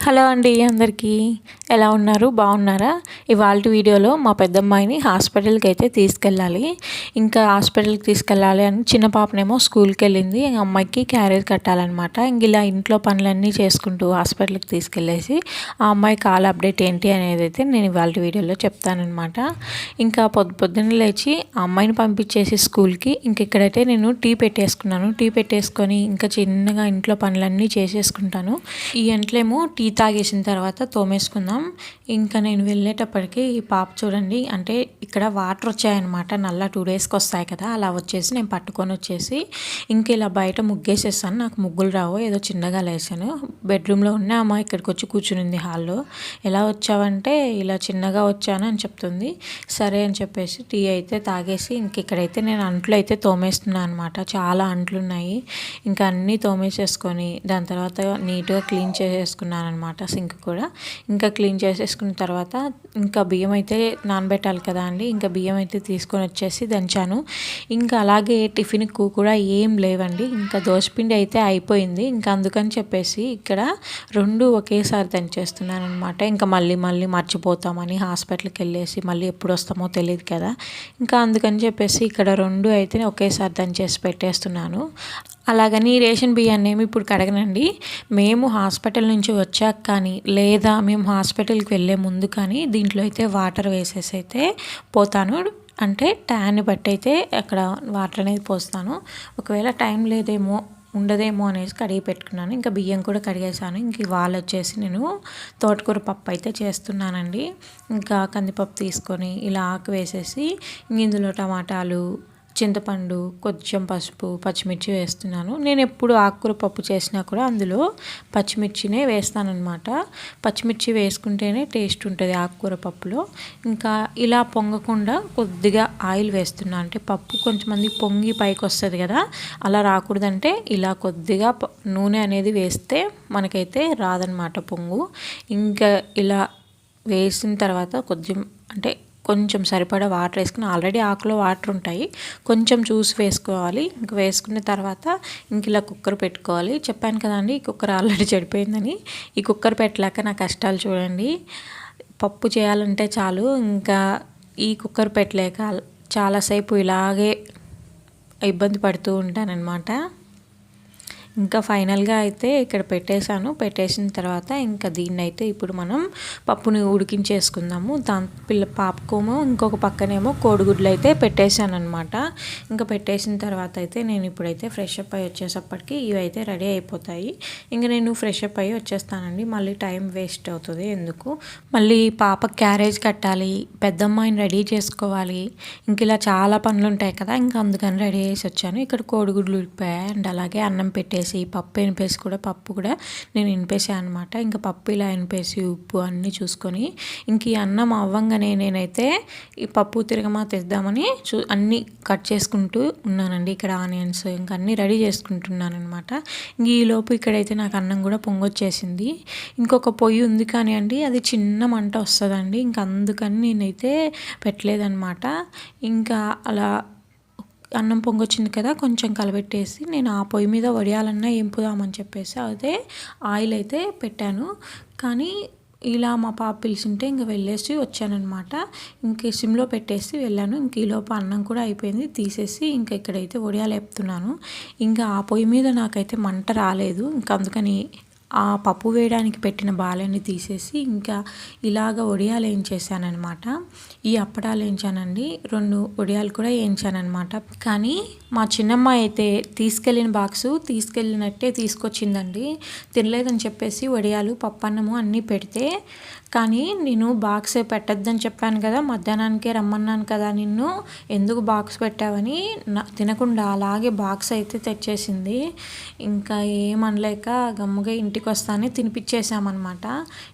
Hello అండి, అందరికీ ఎలా ఉన్నారు? బాగున్నారా? ఇవాల్టి వీడియోలో మా పెద్దమ్మాయిని హాస్పిటల్కి అయితే తీసుకెళ్ళాలి. ఇంకా హాస్పిటల్కి తీసుకెళ్ళాలి అని చిన్న పాపనేమో స్కూల్కి వెళ్ళింది. అమ్మాయికి క్యారేజ్ కట్టాలన్నమాట. ఇంక ఇలా ఇంట్లో పనులన్నీ చేసుకుంటూ హాస్పిటల్కి తీసుకెళ్ళేసి ఆ అమ్మాయి కాల్ అప్డేట్ ఏంటి అనేది అయితే నేను ఇవాల్టి వీడియోలో చెప్తానన్నమాట. ఇంకా పొద్దున్న లేచి ఆ అమ్మాయిని పంపించేసి స్కూల్కి ఇంక ఇక్కడైతే నేను టీ పెట్టేసుకున్నాను. టీ పెట్టేసుకొని ఇంకా చిన్నగా ఇంట్లో పనులన్నీ చేసేసుకుంటాను. ఈ అంట్లేమో టీ తాగేసిన తర్వాత తోమేసుకుందాం. ఇంకా నేను వెళ్ళేటప్పటికి ఈ పాప చూడండి, అంటే ఇక్కడ వాటర్ వచ్చాయన్నమాట. నల్ల 2 డేస్కి వస్తాయి కదా, అలా వచ్చేసి నేను పట్టుకొని వచ్చేసి ఇంక ఇలా బయట ముగ్గేసేస్తాను. నాకు ముగ్గులు రావు, ఏదో చిన్నగా లేసాను. బెడ్రూమ్లో ఉన్న అమ్మ ఇక్కడికి వచ్చి కూర్చునింది హాల్లో. ఎలా వచ్చావంటే ఇలా చిన్నగా వచ్చాను అని చెప్తుంది. సరే అని చెప్పేసి టీ అయితే తాగేసి ఇంక ఇక్కడైతే నేను అంట్లు అయితే తోమేస్తున్నాను అనమాట. చాలా అంట్లు ఉన్నాయి. ఇంకా అన్నీ తోమేసేసుకొని దాని తర్వాత నీట్గా క్లీన్ చేసేసుకున్నాను అనమాట. సింక్ కూడా ఇంకా క్లీన్ చేసేసుకున్న తర్వాత ఇంకా బియ్యం అయితే నానబెట్టాలి కదా అండి. ఇంకా బియ్యం అయితే తీసుకొని వచ్చేసి దంచాను. ఇంకా అలాగే టిఫిన్కు కూడా ఏం లేవండి. ఇంకా దోసపిండి అయితే అయిపోయింది. ఇంకా అందుకని చెప్పేసి ఇక్కడ 2 ఒకేసారి దంచేస్తున్నాను అనమాట. ఇంకా మళ్ళీ మర్చిపోతామని హాస్పిటల్కి వెళ్ళేసి మళ్ళీ ఎప్పుడు వస్తామో తెలియదు కదా. ఇంకా అందుకని చెప్పేసి ఇక్కడ 2 అయితే ఒకేసారి దంచేసి పెట్టేస్తున్నాను. అలాగని రేషన్ బియ్యాన్ని ఏమి ఇప్పుడు కడగనండి. మేము హాస్పిటల్ నుంచి వచ్చాక కానీ లేదా మేము హాస్పిటల్కి వెళ్ళే ముందు కానీ దీంట్లో అయితే వాటర్ వేసేసి అయితే పోతాను. అంటే ట్యాన్ని బట్టి అయితే అక్కడ వాటర్ అనేది పోస్తాను. ఒకవేళ టైం లేదేమో ఉండదేమో అనేసి కడిగి పెట్టుకున్నాను. ఇంకా బియ్యం కూడా కడిగేసాను. ఇంక ఇవాళ వచ్చేసి నేను తోటకూర పప్పు అయితే చేస్తున్నానండి. ఇంకా కందిపప్పు తీసుకొని ఇలా ఆకు వేసేసి ఇందులో టమాటాలు, చింతపండు, కొంచెం పసుపు, పచ్చిమిర్చి వేస్తున్నాను. నేను ఎప్పుడు ఆకుకూర పప్పు చేసినా కూడా అందులో పచ్చిమిర్చినే వేస్తానన్నమాట. పచ్చిమిర్చి వేసుకుంటేనే టేస్ట్ ఉంటుంది ఆకుకూర పప్పులో. ఇంకా ఇలా పొంగకుండా కొద్దిగా ఆయిల్ వేస్తున్నాను. అంటే పప్పు కొంచెంమంది పొంగి పైకి వస్తుంది కదా, అలా రాకూడదంటే ఇలా కొద్దిగా నూనె అనేది వేస్తే మనకైతే రాదనమాట పొంగు. ఇంకా ఇలా వేసిన తర్వాత కొంచెం సరిపడా వాటర్ వేసుకుని, ఆల్రెడీ ఆకులో వాటర్ ఉంటాయి, కొంచెం చూసి వేసుకోవాలి. ఇంక వేసుకున్న తర్వాత ఇంక ఇలా కుక్కర్ పెట్టుకోవాలి. చెప్పాను కదండి, ఈ కుక్కర్ ఆల్రెడీ చెడిపోయిందని. ఈ కుక్కర్ పెట్టలేక నా కష్టాలు చూడండి. పప్పు చేయాలంటే చాలు, ఇంకా ఈ కుక్కర్ పెట్టలేక చాలాసేపు ఇలాగే ఇబ్బంది పడుతూ ఉంటానన్నమాట. ఇంకా ఫైనల్గా అయితే ఇక్కడ పెట్టేసిన తర్వాత ఇంకా దీన్ని అయితే ఇప్పుడు మనం పప్పుని ఉడికించేసుకుందాము. పాపకోమో ఇంకొక పక్కనేమో కోడిగుడ్లు అయితే పెట్టేశాను అనమాట. ఇంకా పెట్టేసిన తర్వాత అయితే నేను ఇప్పుడైతే ఫ్రెష్ అప్ అయ్యి వచ్చేసప్పటికి ఇవి అయితే రెడీ అయిపోతాయి. ఇంకా నేను ఫ్రెష్ అప్ అయ్యి వచ్చేస్తానండి. మళ్ళీ టైం వేస్ట్ అవుతుంది ఎందుకు. మళ్ళీ పాప క్యారేజ్ కట్టాలి, పెద్దమ్మాయిని రెడీ చేసుకోవాలి, ఇంక ఇలా చాలా పనులు ఉంటాయి కదా. ఇంకా అందుకని రెడీ చేసి వచ్చాను. ఇక్కడ కోడిగుడ్లు ఉడికిపోయాయి అండ్ అలాగే అన్నం పెట్టేసి పప్పు ఎనిపేసి పప్పు కూడా నేను ఎనిపేసాను అనమాట. ఇంకా పప్పు ఇలా ఎనిపేసి ఉప్పు అన్నీ చూసుకొని ఇంక ఈ అన్నం అవ్వంగానే నేనైతే ఈ పప్పు తిరగమాత వేద్దామని అన్నీ కట్ చేసుకుంటూ ఉన్నానండి. ఇక్కడ ఆనియన్స్ ఇంకా అన్నీ రెడీ చేసుకుంటున్నాను అనమాట. ఇంక ఈలోపు ఇక్కడైతే నాకు అన్నం కూడా పొంగొచ్చేసింది. ఇంకొక పొయ్యి ఉంది కానీ అండి అది చిన్న మంట వస్తుందండి. ఇంకా అందుకని నేనైతే పెట్టలేదన్నమాట. ఇంకా అలా అన్నం పొంగొచ్చింది కదా, కొంచెం కలబెట్టేసి నేను ఆ పొయ్యి మీద వడియాలన్నా ఏంపుదామని చెప్పేసి అదే ఆయిల్ అయితే పెట్టాను. కానీ ఇలా మా పాప పిలిచింటే ఇంక వెళ్ళేసి వచ్చానమాట. ఇంక సిమ్లో పెట్టేసి వెళ్ళాను. ఇంక ఈలోపు అన్నం కూడా అయిపోయింది, తీసేసి ఇంకా ఇక్కడైతే వడియాలు వేపుతున్నాను. ఇంకా ఆ పొయ్యి మీద నాకైతే మంట రాలేదు. ఇంకా అందుకని ఆ పప్పు వేయడానికి పెట్టిన బాలన్ని తీసేసి ఇంకా ఇలాగ వడియాలు వేయించేసానమాట. ఈ అప్పడాలు వేయించానండి. 2 వడియాలు కూడా వేయించానమాట. కానీ మా చిన్నమ్మాయి అయితే తీసుకెళ్ళిన బాక్సు తీసుకెళ్ళినట్టే తీసుకొచ్చిందండి. తినలేదని చెప్పేసి వడియాలు, పప్పన్నము అన్నీ పెడితే, కానీ నేను బాక్స్ పెట్టద్దని చెప్పాను కదా, మధ్యాహ్నానికే రమ్మన్నాను కదా నిన్ను, ఎందుకు బాక్స్ పెట్టావని తినకుండా అలాగే బాక్స్ అయితే తెచ్చేసింది. ఇంకా ఏమనలేక గమ్ముగా ఇంటికి వస్తానే తినిపించేసామన్నమాట.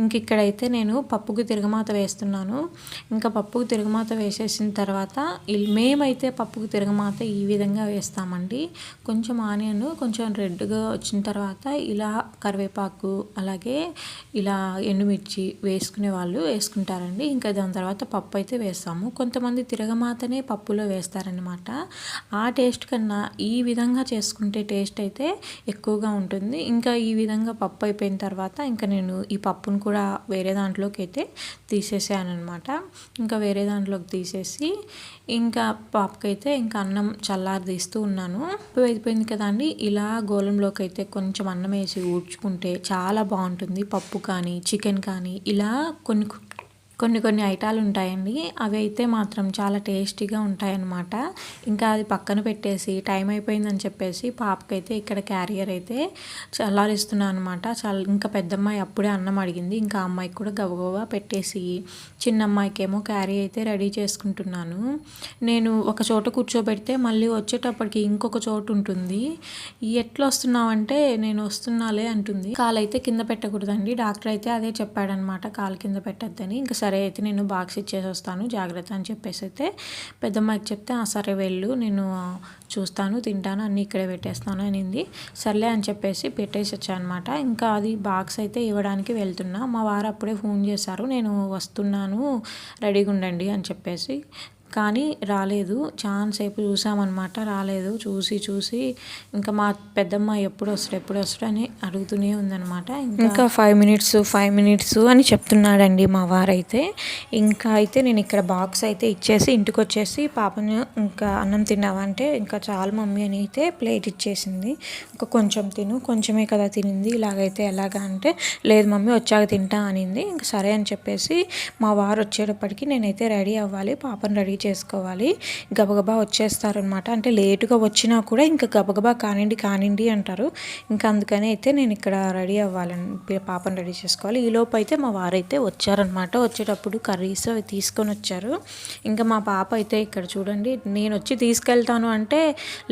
ఇంక ఇక్కడైతే నేను పప్పుకి తిరగమాత వేస్తున్నాను. ఇంకా పప్పుకు తిరగమాత వేసేసిన తర్వాత మేమైతే పప్పుకు తిరగమాత ఈ విధంగా వేస్తామండి. కొంచెం ఆనియన్ కొంచెం రెడ్గా వచ్చిన తర్వాత ఇలా కరివేపాకు అలాగే ఇలా ఎండుమిర్చి వేసుకునే వాళ్ళు వేసుకుంటారండి. ఇంకా దాని తర్వాత పప్పు అయితే వేస్తాము. కొంతమంది తిరగమాతనే పప్పులో వేస్తారనమాట. ఆ టేస్ట్ కన్నా ఈ విధంగా చేసుకుంటే టేస్ట్ అయితే ఎక్కువగా ఉంటుంది. ఇంకా ఈ విధంగా పప్పు అయిపోయిన తర్వాత ఇంకా నేను ఈ పప్పును కూడా వేరే దాంట్లోకి అయితే తీసేసాను అనమాట. ఇంకా వేరే దాంట్లోకి తీసేసి ఇంకా పాపకైతే ఇంకా అన్నం చల్లారి తీస్తూ ఉన్నాను. అయిపోయింది కదా అండి, ఇలా గోళంలోకి అయితే కొంచెం అన్నం వేసి ఊడ్చుకుంటే చాలా బాగుంటుంది. పప్పు కానీ చికెన్ కానీ ఇలా కొన్ని ఐటాలు ఉంటాయండి, అవి అయితే మాత్రం చాలా టేస్టీగా ఉంటాయన్నమాట. ఇంకా అది పక్కన పెట్టేసి టైం అయిపోయిందని చెప్పేసి పాపకైతే ఇక్కడ క్యారియర్ అయితే చల్లారిస్తున్నాను అనమాట. ఇంకా పెద్దమ్మాయి అప్పుడే అన్నం అడిగింది, ఇంకా అమ్మాయికి కూడా గబగబా పెట్టేసి చిన్న అమ్మాయికి ఏమో క్యారీ అయితే రెడీ చేసుకుంటున్నాను. నేను ఒక చోట కూర్చోబెడితే మళ్ళీ వచ్చేటప్పటికి ఇంకొక చోటు ఉంటుంది. ఎట్లా వస్తున్నావంటే నేను వస్తున్నాలే అంటుంది. కాలు అయితే కింద పెట్టకూడదండి, డాక్టర్ అయితే అదే చెప్పాడనమాట, కాలు కింద పెట్టద్దని. ఇంకా సరే అయితే నేను బాక్స్ ఇచ్చేసి వస్తాను జాగ్రత్త అని చెప్పేసి అయితే పెద్దమ్మాయికి చెప్తే సరే వెళ్ళు, నేను చూస్తాను తింటాను అన్నీ ఇక్కడే పెట్టేస్తాను అనింది. సర్లే అని చెప్పేసి పెట్టేసి వచ్చాను అనమాట. ఇంకా అది బాక్స్ అయితే ఇవ్వడానికి వెళ్తున్నా. మా వారు అప్పుడే ఫోన్ చేశారు, నేను వస్తున్నాను రెడీగా ఉండండి అని చెప్పేసి. కానీ రాలేదు, చాలాసేపు చూసామన్నమాట, రాలేదు. చూసి ఇంకా మా పెద్దమ్మ ఎప్పుడు వస్తాడు అని అడుగుతూనే ఉందన్నమాట. ఇంకా 5 మినిట్స్ అని చెప్తున్నాడండి మా వారైతే. ఇంకా అయితే నేను ఇక్కడ బాక్స్ అయితే ఇచ్చేసి ఇంటికి వచ్చేసి పాపను ఇంకా అన్నం తిన్నావా అంటే ఇంకా చాలు మమ్మీ అని అయితే ప్లేట్ ఇచ్చేసింది. ఇంకా కొంచెం తిను, కొంచెమే కదా తినింది, ఇలాగైతే ఎలాగా అంటే లేదు మమ్మీ వచ్చాక తింటా అనింది. ఇంకా సరే అని చెప్పేసి మా వారు వచ్చేటప్పటికి నేనైతే రెడీ అవ్వాలి, పాపను రెడీ చేసుకోవాలి. గబగబా వచ్చేస్తారనమాట, అంటే లేటుగా వచ్చినా కూడా ఇంకా గబగబా కానిండి అంటారు. ఇంకా అందుకని అయితే నేను ఇక్కడ రెడీ అవ్వాలని పాపను రెడీ చేసుకోవాలి. ఈలోపు అయితే మా వారైతే వచ్చారనమాట. వచ్చేటప్పుడు కర్రీస్ అవి తీసుకొని వచ్చారు. ఇంకా మా పాప అయితే ఇక్కడ చూడండి, నేను వచ్చి తీసుకెళ్తాను అంటే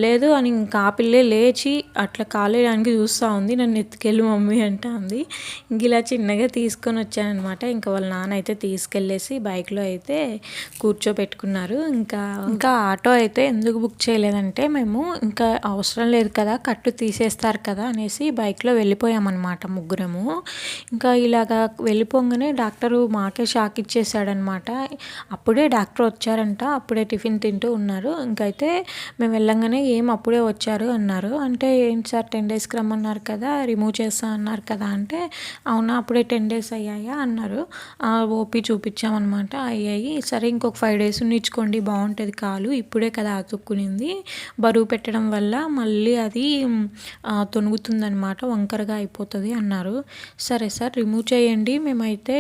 లేదు అని ఇంకా ఆ పిల్లే లేచి అట్లా కాలేయడానికి చూస్తూ ఉంది. నన్ను ఎత్తుకెళ్ళి మమ్మీ అంటా ఉంది. ఇంక ఇలా చిన్నగా తీసుకొని వచ్చానమాట. ఇంకా వాళ్ళ నాన్న అయితే తీసుకెళ్ళేసి బైక్లో అయితే కూర్చోబెట్టుకున్నారు. ఇంకా ఆటో అయితే ఎందుకు బుక్ చేయలేదంటే మేము ఇంకా అవసరం లేదు కదా, కట్టు తీసేస్తారు కదా అనేసి బైక్లో వెళ్ళిపోయామన్నమాట ముగ్గురము. ఇంకా ఇలాగా వెళ్ళిపోగానే డాక్టరు మాకే షాక్ ఇచ్చేసాడనమాట. అప్పుడే డాక్టర్ వచ్చారంట, అప్పుడే టిఫిన్ తింటూ ఉన్నారు. ఇంకైతే మేము వెళ్ళంగానే అప్పుడే వచ్చారు అన్నారు. అంటే ఏంటి సార్ 10 డేస్కి రమ్మన్నారు కదా, రిమూవ్ చేస్తా అన్నారు కదా అంటే అవునా అప్పుడే 10 డేస్ అయ్యాయా అన్నారు. ఓపీ చూపించామన్నమాట, అయ్యాయి. సరే ఇంకొక 5 డేస్ ఉండించుకోండి బాగుంటుంది కాలు, ఇప్పుడే కదా అతుక్కునింది, బరువు పెట్టడం వల్ల మళ్ళీ అది తొనుగుతుందనమాట, వంకరగా అయిపోతుంది అన్నారు. సరే సార్ రిమూవ్ చేయండి, మేమైతే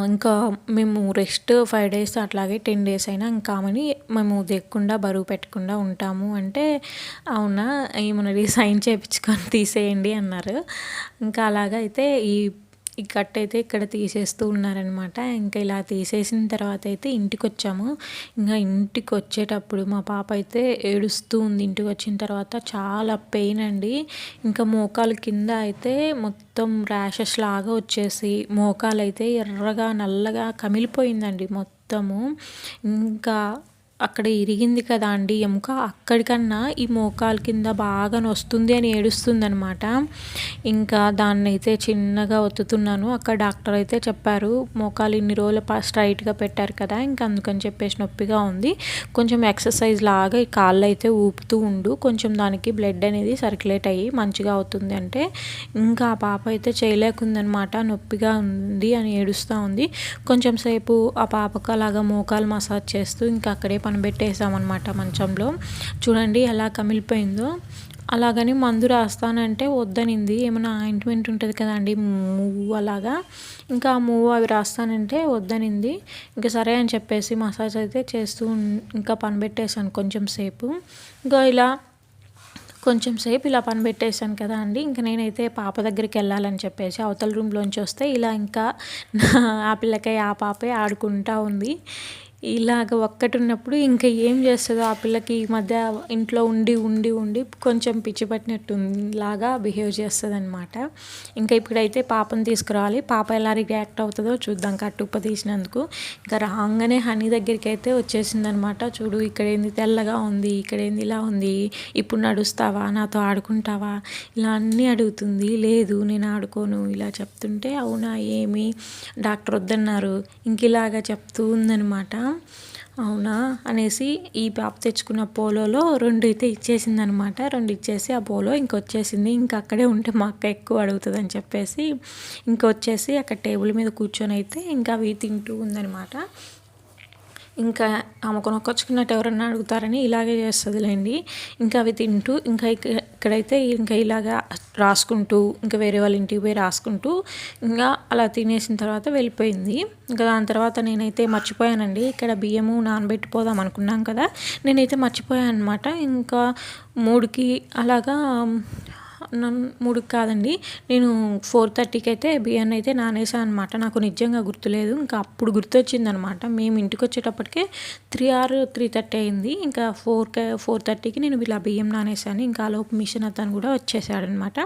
ఇంకా మేము రెస్ట్ 5 డేస్ అట్లాగే 10 డేస్ అయినా ఇంకామని మేము దేక్కుండా బరువు పెట్టకుండా ఉంటాము అంటే అవునా ఏమన్నా సైన్ చేయించుకొని తీసేయండి అన్నారు. ఇంకా అలాగైతే ఈ కట్ అయితే ఇక్కడ తీసేస్తూ ఉన్నారనమాట. ఇంకా ఇలా తీసేసిన తర్వాత అయితే ఇంటికి వచ్చాము. ఇంకా ఇంటికి వచ్చేటప్పుడు మా పాప అయితే ఏడుస్తూ ఉంది. ఇంటికి వచ్చిన తర్వాత చాలా పెయిన్ అండి. ఇంకా మోకాలు కింద అయితే మొత్తం ర్యాషెస్ లాగా వచ్చేసి మోకాలు అయితే ఎర్రగా నల్లగా కమిలిపోయిందండి మొత్తము. ఇంకా అక్కడ ఇరిగింది కదా అండి ఎముక, అక్కడికన్నా ఈ మోకాలు కింద బాగా నొస్తుంది అని ఏడుస్తుందనమాట. ఇంకా దాన్ని అయితే చిన్నగా ఒత్తుతున్నాను. అక్కడ డాక్టర్ అయితే చెప్పారు మోకాలు ఇన్ని రోజులు స్ట్రైట్గా పెట్టారు కదా, ఇంకా అందుకని చెప్పేసి నొప్పిగా ఉంది, కొంచెం ఎక్సర్సైజ్ లాగా ఈ కాళ్ళు అయితే ఊపుతూ ఉండు, కొంచెం దానికి బ్లడ్ అనేది సర్క్యులేట్ అయ్యి మంచిగా అవుతుంది అంటే ఇంకా ఆ పాప అయితే చేయలేకుందనమాట, నొప్పిగా ఉంది అని ఏడుస్తూ ఉంది. కొంచెం సేపు ఆ పాపకు అలాగా మోకాలు మసాజ్ చేస్తూ ఇంకా అక్కడే పనిపెట్టేసామన్నమాట మంచంలో. చూడండి ఎలా కమిలిపోయిందో. అలాగని మందు రాస్తానంటే వద్దనింది, ఏమైనా ఆయింట్మెంట్ ఉంటుంది కదండి మూవ్ అలాగా, ఇంకా ఆ మూవ్ అవి రాస్తానంటే వద్దనింది. ఇంకా సరే అని చెప్పేసి మసాజ్ అయితే చేస్తూ ఇంకా పనిపెట్టేసాను కొంచెం సేపు. ఇంకా ఇలా కొంచెం సేపు ఇలా పని పెట్టేశాను కదా అండి. ఇంకా నేనైతే పాప దగ్గరికి వెళ్ళాలని చెప్పేసి అవతల రూమ్లోంచి వస్తే ఇలా ఇంకా ఆ పిల్లకై ఆ పాపే ఆడుకుంటూ ఉంది. ఇలాగ ఒక్కటి ఉన్నప్పుడు ఇంకా ఏం చేస్తుందో ఆ పిల్లకి ఈ మధ్య ఇంట్లో ఉండి కొంచెం పిచ్చి పట్టినట్టు లాగా బిహేవ్ చేస్తుంది అనమాట. ఇంకా ఇప్పుడైతే పాపను తీసుకురావాలి, పాప ఎలా రియాక్ట్ అవుతుందో చూద్దాం కట్టుప్ప తీసినందుకు. ఇంకా రాగానే హనీ దగ్గరికి అయితే వచ్చేసింది అనమాట. చూడు ఇక్కడేంది తెల్లగా ఉంది, ఇక్కడేంది ఇలా ఉంది, ఇప్పుడు నడుస్తావా, నాతో ఆడుకుంటావా, ఇలా అన్నీ అడుగుతుంది. లేదు నేను ఆడుకోను ఇలా చెప్తుంటే అవునా ఏమి డాక్టర్ వద్దన్నారు ఇంక ఇలాగా చెప్తూ ఉందనమాట. అవునా అనేసి ఈ పాప తెచ్చుకున్న పోలోలో 2 అయితే ఇచ్చేసిందనమాట. 2 ఇచ్చేసి ఆ పోలో ఇంకొచ్చేసింది. ఇంకా అక్కడే ఉంటే మా అక్క ఎక్కువ అడుగుతుందని చెప్పేసి ఇంకొచ్చేసి అక్కడ టేబుల్ మీద కూర్చొని అయితే ఇంకా అవి తింటూ ఉందనమాట. ఇంకా ఆమె కొనుక్కొచ్చుకున్నట్టు ఎవరన్నా అడుగుతారని ఇలాగే చేస్తుందిలేండి. ఇంకా అవి తింటూ ఇంకా ఇక్కడైతే ఇంకా ఇలాగా రాసుకుంటూ ఇంకా వేరే వాళ్ళ ఇంటికి పోయి రాసుకుంటూ ఇంకా అలా తినేసిన తర్వాత వెళ్ళిపోయింది. ఇంకా దాని తర్వాత నేనైతే మర్చిపోయానండి. ఇక్కడ బియ్యము నానబెట్టిపోదాం అనుకున్నాం కదా, నేనైతే మర్చిపోయాను అనమాట. ఇంకా 3కి అలాగా 3కి కాదండి, నేను 4:30కి అయితే బియ్యాన్ని అయితే నానేసాను అనమాట. నాకు నిజంగా గుర్తులేదు. ఇంకా అప్పుడు గుర్తొచ్చిందనమాట. మేము ఇంటికి వచ్చేటప్పటికే 3 or 3:30 అయింది. ఇంకా 4:30కి నేను ఇలా బియ్యం నానేసాను. ఇంకా ఆ లోపు మిషన్ అతను కూడా వచ్చేసాడనమాట.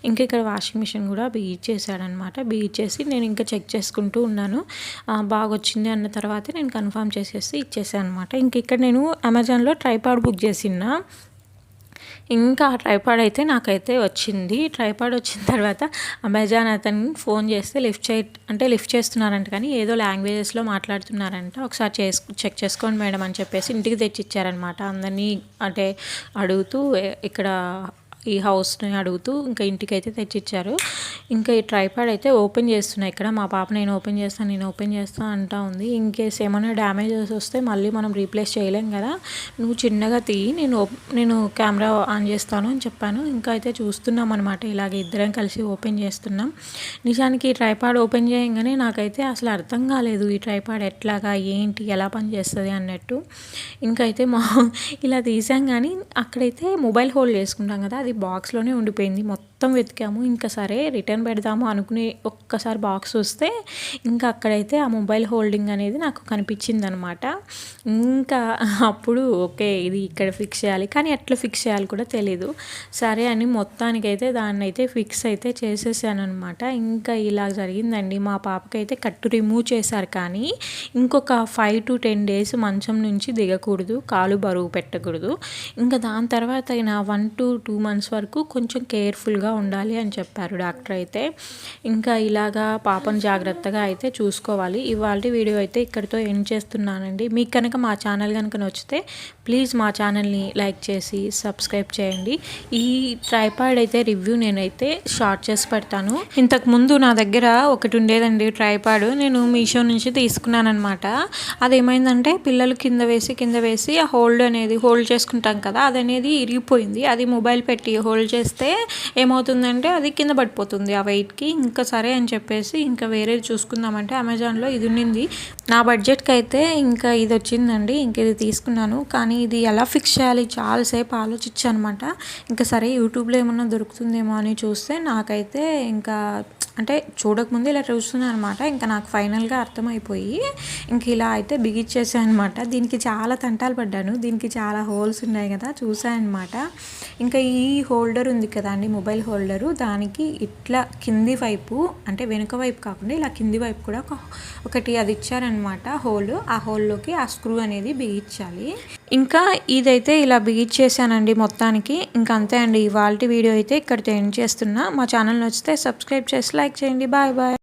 ఇంకా ఇక్కడ వాషింగ్ మిషన్ కూడా బిగించేసాడనమాట. బిగించేసి నేను ఇంకా చెక్ చేసుకుంటూ ఉన్నాను. బాగా వచ్చింది అన్న తర్వాతే నేను కన్ఫర్మ్ చేసేసి ఇచ్చేసాను అనమాట. ఇంక ఇక్కడ నేను అమెజాన్లో ట్రైపాడ్ బుక్ చేసిన. ఇంకా ఆ ట్రైపాడ్ అయితే నాకైతే వచ్చింది. ట్రైపాడ్ వచ్చిన తర్వాత అమెజాన్ అతను ఫోన్ చేస్తే లిఫ్ట్ చేస్తున్నారంట, కానీ ఏదో లాంగ్వేజెస్లో మాట్లాడుతున్నారంట. ఒకసారి చెక్ చేసుకోండి మేడం అని చెప్పేసి ఇంటికి తెచ్చిచ్చారనమాట. అందరినీ అంటే అడుగుతూ ఇక్కడ ఈ హౌస్ని అడుగుతూ ఇంకా ఇంటికైతే తెచ్చిచ్చారు. ఇంకా ఈ ట్రైపాడ్ అయితే ఓపెన్ చేస్తున్నా. ఇక్కడ మా పాప నేను ఓపెన్ చేస్తాను అంటా ఉంది. ఇన్ కేస్ ఏమైనా డ్యామేజెస్ వస్తే మళ్ళీ మనం రీప్లేస్ చేయలేం కదా, నువ్వు చిన్నగా తీయి, నేను కెమెరా ఆన్ చేస్తాను అని చెప్పాను. ఇంకా అయితే చూస్తున్నాం అనమాట. ఇలాగ ఇద్దరం కలిసి ఓపెన్ చేస్తున్నాం. నిజానికి ఈ ట్రైపాడ్ ఓపెన్ చేయగానే నాకైతే అసలు అర్థం కాలేదు ఈ ట్రైపాడ్ ఎట్లాగా ఏంటి ఎలా పనిచేస్తుంది అన్నట్టు. ఇంకైతే ఇలా తీసాం, కానీ అక్కడైతే మొబైల్ హోల్డ్ చేసుకుంటాం కదా, అది బాక్స్లోనే ఉండిపోయింది. మొత్తం వెతికాము. ఇంకా సరే రిటర్న్ పెడదాము అనుకుని ఒక్కసారి బాక్స్ వస్తే ఇంకా అక్కడైతే ఆ మొబైల్ హోల్డింగ్ అనేది నాకు కనిపించింది అనమాట. ఇంకా అప్పుడు ఓకే ఇది ఇక్కడ ఫిక్స్ చేయాలి, కానీ ఎట్లా ఫిక్స్ చేయాలి కూడా తెలీదు. సరే అని మొత్తానికైతే దాన్ని అయితే ఫిక్స్ అయితే చేసేసాను అనమాట. ఇంకా ఇలా జరిగిందండి. మా పాపకైతే కట్టు రిమూవ్ చేశారు, కానీ ఇంకొక 5 to 10 days మంచం నుంచి దిగకూడదు, కాలు బరువు పెట్టకూడదు. ఇంకా దాని తర్వాత అయినా 1 to 2 months వరకు కొంచెం కేర్ఫుల్గా ఉండాలి అని చెప్పారు డాక్టర్ అయితే. ఇంకా ఇలాగా పాపను జాగ్రత్తగా అయితే చూసుకోవాలి. ఇవాళ వీడియో అయితే ఇక్కడితో ఎండ్ చేస్తున్నానండి. మీకు కనుక మా ఛానల్ కనుక నచ్చితే ప్లీజ్ మా ఛానల్ని లైక్ చేసి సబ్స్క్రైబ్ చేయండి. ఈ ట్రైపాడ్ అయితే రివ్యూ నేనైతే షార్ట్ చేసి పెడతాను. ఇంతకుముందు నా దగ్గర ఒకటి ఉండేదండి ట్రైపాడ్, నేను మీషో నుంచి తీసుకున్నాను అనమాట. అదేమైందంటే పిల్లలు కింద వేసి ఆ హోల్డ్ చేసుకుంటాం కదా, అదనేది ఇరిగిపోయింది. అది మొబైల్ పెట్టి హోల్డ్ చేస్తే ఏమవుతుందంటే అది కింద పడిపోతుంది ఆ వెయిట్కి. ఇంకా సరే అని చెప్పేసి ఇంకా వేరేది చూసుకుందామంటే అమెజాన్లో ఇది ఉండింది. నా బడ్జెట్కి అయితే ఇంకా ఇది వచ్చిందండి. ఇంక ఇది తీసుకున్నాను, కానీ ఇది ఎలా ఫిక్స్ చేయాలి చాలాసేపు ఆలోచించాను అనమాట. ఇంకా సరే యూట్యూబ్లో ఏమన్నా దొరుకుతుందేమో అని చూస్తే నాకైతే ఇంకా అంటే చూడకముందు ఇలా చూస్తున్నాను అనమాట. ఇంకా నాకు ఫైనల్గా అర్థమైపోయి ఇంక ఇలా అయితే బిగిచ్చేసాను అనమాట. దీనికి చాలా తంటాలు పడ్డాను. దీనికి చాలా హోల్స్ ఉన్నాయి కదా, చూసాను అనమాట. ఇంకా ఈ హోల్డర్ ఉంది కదా అండి, మొబైల్ హోల్డరు, దానికి ఇట్లా కింది వైపు అంటే వెనుక వైపు కాకుండా ఇలా కింది వైపు కూడా ఒకటి అది ఇచ్చారనమాట హోల్. ఆ హోల్లోకి ఆ స్క్రూ అనేది బిగించాలి. ఇంకా ఇదైతే ఇలా బిగిచ్చేసానండి మొత్తానికి. ఇంకా అంతే అండి, ఇవాళ వీడియో అయితే ఇక్కడితో ఎండ్ చేస్తున్నా. మా ఛానల్ నచ్చితే సబ్స్క్రైబ్ చేసి లైక్ చేయండి. Bye bye.